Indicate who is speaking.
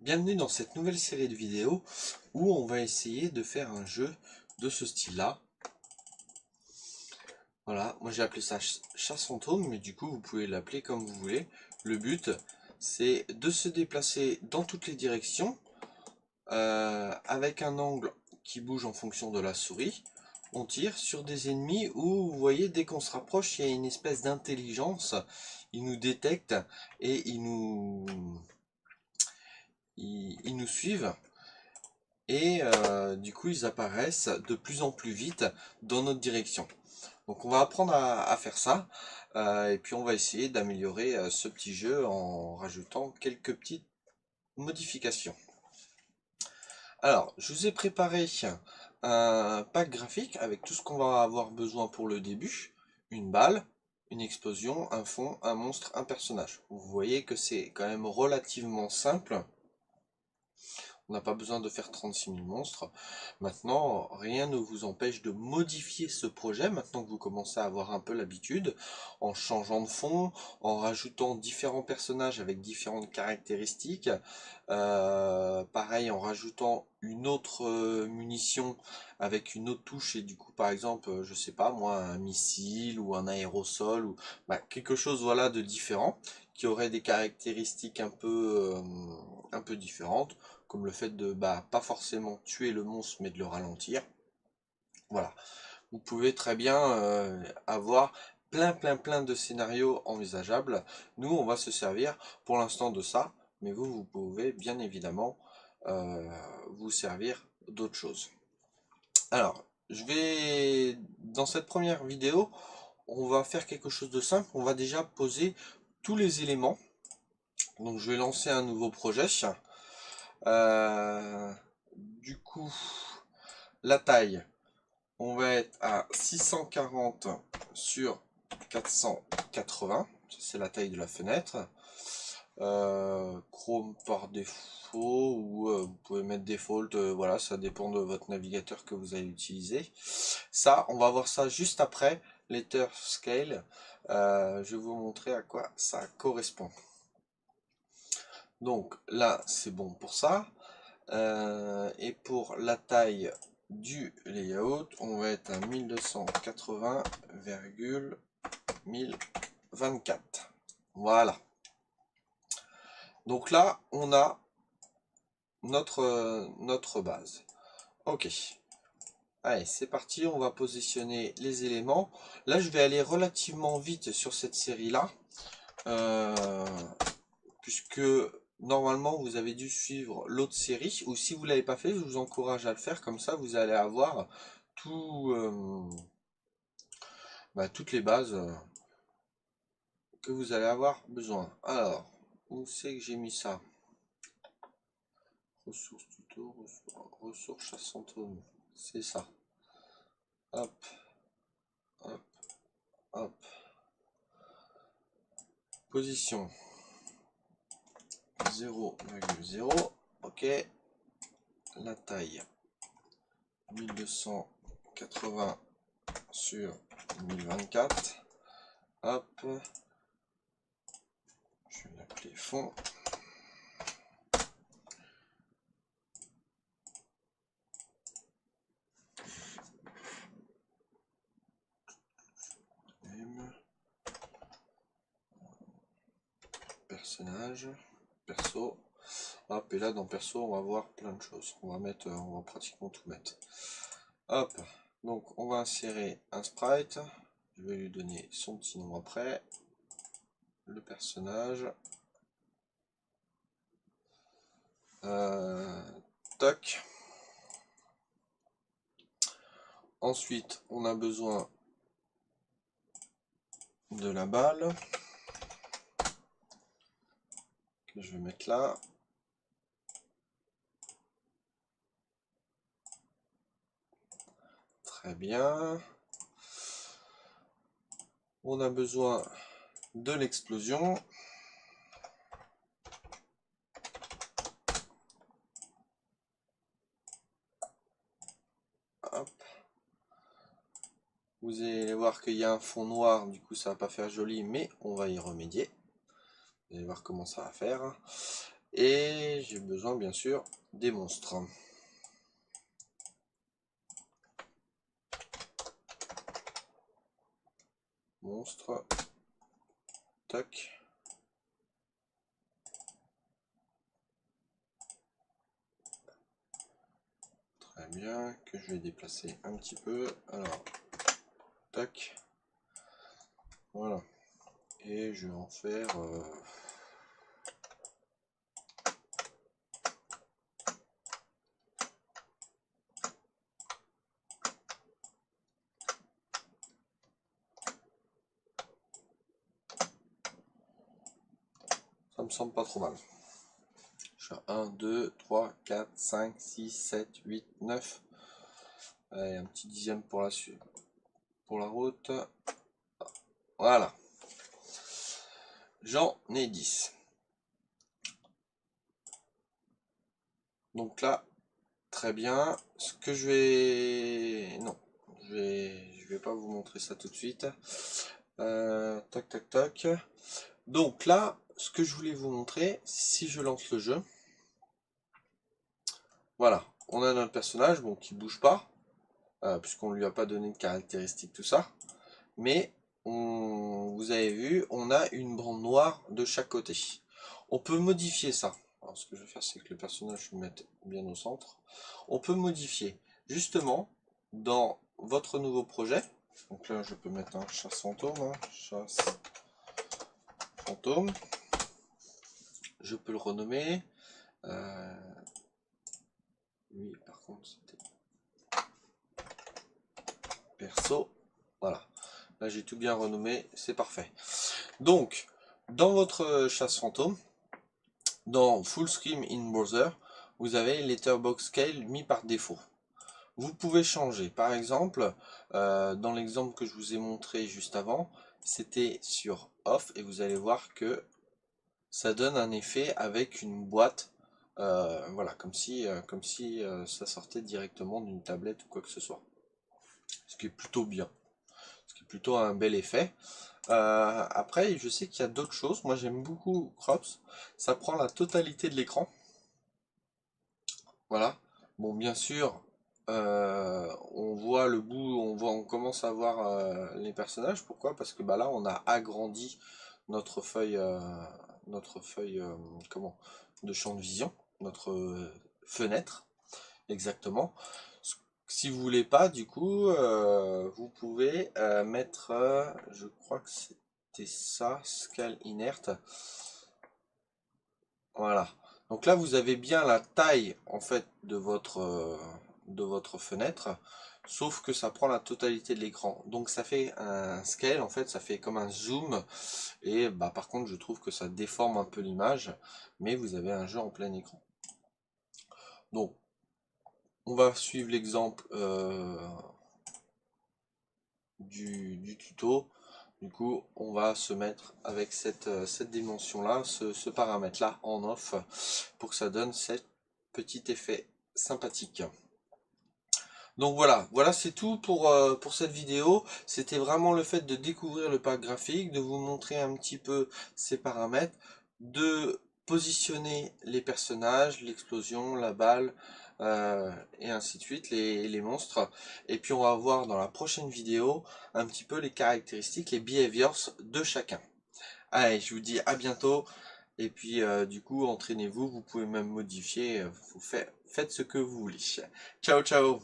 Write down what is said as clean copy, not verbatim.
Speaker 1: Bienvenue dans cette nouvelle série de vidéos où on va essayer de faire un jeu de ce style-là. Voilà, moi j'ai appelé ça chasse fantôme, mais du coup vous pouvez l'appeler comme vous voulez. Le but, c'est de se déplacer dans toutes les directions avec un angle qui bouge en fonction de la souris. On tire sur des ennemis où vous voyez, dès qu'on se rapproche, il y a une espèce d'intelligence. Ils nous détectent et ils nous suivent. Et du coup ils apparaissent de plus en plus vite dans notre direction. Donc on va apprendre à faire ça et puis on va essayer d'améliorer ce petit jeu en rajoutant quelques petites modifications. Alors je vous ai préparé un pack graphique avec tout ce qu'on va avoir besoin pour le début. Une balle, une explosion, un fond, un monstre, un personnage. Vous voyez que c'est quand même relativement simple. On n'a pas besoin de faire 36 000 monstres. Maintenant, rien ne vous empêche de modifier ce projet, maintenant que vous commencez à avoir un peu l'habitude, en changeant de fond, en rajoutant différents personnages avec différentes caractéristiques. Pareil, en rajoutant une autre munition avec une autre touche, et du coup, par exemple, je sais pas moi, un missile ou un aérosol, ou quelque chose voilà, de différent, qui aurait des caractéristiques un peu différentes comme le fait de pas forcément tuer le monstre mais de le ralentir. Voilà, vous pouvez très bien avoir plein de scénarios envisageables. Nous on va se servir pour l'instant de ça, mais vous pouvez bien évidemment vous servir d'autres choses. Alors, dans cette première vidéo, on va faire quelque chose de simple. On va déjà poser tous les éléments. Donc je vais lancer un nouveau projet. Du coup, la taille, on va être à 640 sur 480. C'est la taille de la fenêtre. Chrome par défaut, ou vous pouvez mettre default, voilà, ça dépend de votre navigateur que vous allez utiliser. Ça, on va voir ça juste après Letter Scale. Je vais vous montrer à quoi ça correspond. Donc là, c'est bon pour ça. Et pour la taille du layout, on va être à 1280,1024. Voilà. Donc là, on a notre base. Ok. Allez, c'est parti, on va positionner les éléments. Là, je vais aller relativement vite sur cette série-là. Puisque normalement vous avez dû suivre l'autre série, ou si vous ne l'avez pas fait, je vous encourage à le faire, comme ça vous allez avoir toutes les bases que vous allez avoir besoin. Alors, où c'est que j'ai mis ça? Ressources tuto, ressources chasse fantôme, c'est ça. Hop, hop, hop. Position 0,0, ok. La taille 1280 sur 1024. Hop, je vais l'appeler fond. Personnage, perso. Hop, et là dans perso, on va voir plein de choses. On va pratiquement tout mettre. Hop, donc on va insérer un sprite. Je vais lui donner son petit nom après. Le personnage. Toc. Ensuite, on a besoin de la balle. Que je vais mettre là. Très bien. On a besoin de l'explosion. Hop. Vous allez voir qu'il y a un fond noir, du coup ça va pas faire joli, mais on va y remédier. Vous allez voir comment ça va faire. Et j'ai besoin bien sûr des monstres. Monstres. Tac. Très bien, que je vais déplacer un petit peu. Alors, tac. Voilà. Et je vais en faire... ça me semble pas trop mal. Je suis à 1, 2, 3, 4, 5, 6, 7, 8, 9. Allez, un petit dixième pour la suite. Pour la route. Voilà. J'en ai 10. Donc là, très bien. Ce que je vais... Non, je vais pas vous montrer ça tout de suite. Tac, tac, tac. Donc là, ce que je voulais vous montrer, si je lance le jeu, voilà, on a notre personnage, bon, qui bouge pas, puisqu'on lui a pas donné de caractéristiques, tout ça, mais vous avez vu, on a une bande noire de chaque côté. On peut modifier ça. Alors, ce que je vais faire, c'est que le personnage je le mette bien au centre. On peut modifier, justement, dans votre nouveau projet. Donc là, je peux mettre un chasse fantôme, hein, chasse fantôme. Je peux le renommer. Lui, par contre, c'était perso. Voilà. Là, j'ai tout bien renommé. C'est parfait. Donc, dans votre chasse fantôme, dans Full Screen in Browser, vous avez Letterbox Scale mis par défaut. Vous pouvez changer. Par exemple, dans l'exemple que je vous ai montré juste avant, c'était sur Off et vous allez voir que ça donne un effet avec une boîte. Voilà, comme si ça sortait directement d'une tablette ou quoi que ce soit. Ce qui est plutôt bien. Ce qui est plutôt un bel effet. Après, je sais qu'il y a d'autres choses. Moi, j'aime beaucoup Crops. Ça prend la totalité de l'écran. Voilà. Bon, bien sûr, on voit le bout, on commence à voir les personnages. Pourquoi? Parce que bah, là, on a agrandi notre feuille, comment, de champ de vision, notre fenêtre, exactement. Si vous voulez pas, du coup, vous pouvez mettre, je crois que c'était ça, scale inerte. Voilà. Donc là, vous avez bien la taille en fait de votre fenêtre, sauf que ça prend la totalité de l'écran. Donc ça fait un scale, en fait, ça fait comme un zoom. Et bah par contre, je trouve que ça déforme un peu l'image, mais vous avez un jeu en plein écran. Donc, on va suivre l'exemple du tuto. Du coup, on va se mettre avec cette dimension-là, ce paramètre-là en off, pour que ça donne cet petit effet sympathique. Donc voilà c'est tout pour cette vidéo. C'était vraiment le fait de découvrir le pack graphique, de vous montrer un petit peu ces paramètres, de positionner les personnages, l'explosion, la balle, et ainsi de suite, les monstres. Et puis on va voir dans la prochaine vidéo un petit peu les caractéristiques, les behaviors de chacun. Allez, je vous dis à bientôt. Et puis du coup, entraînez-vous, vous pouvez même modifier, faites ce que vous voulez. Ciao, ciao!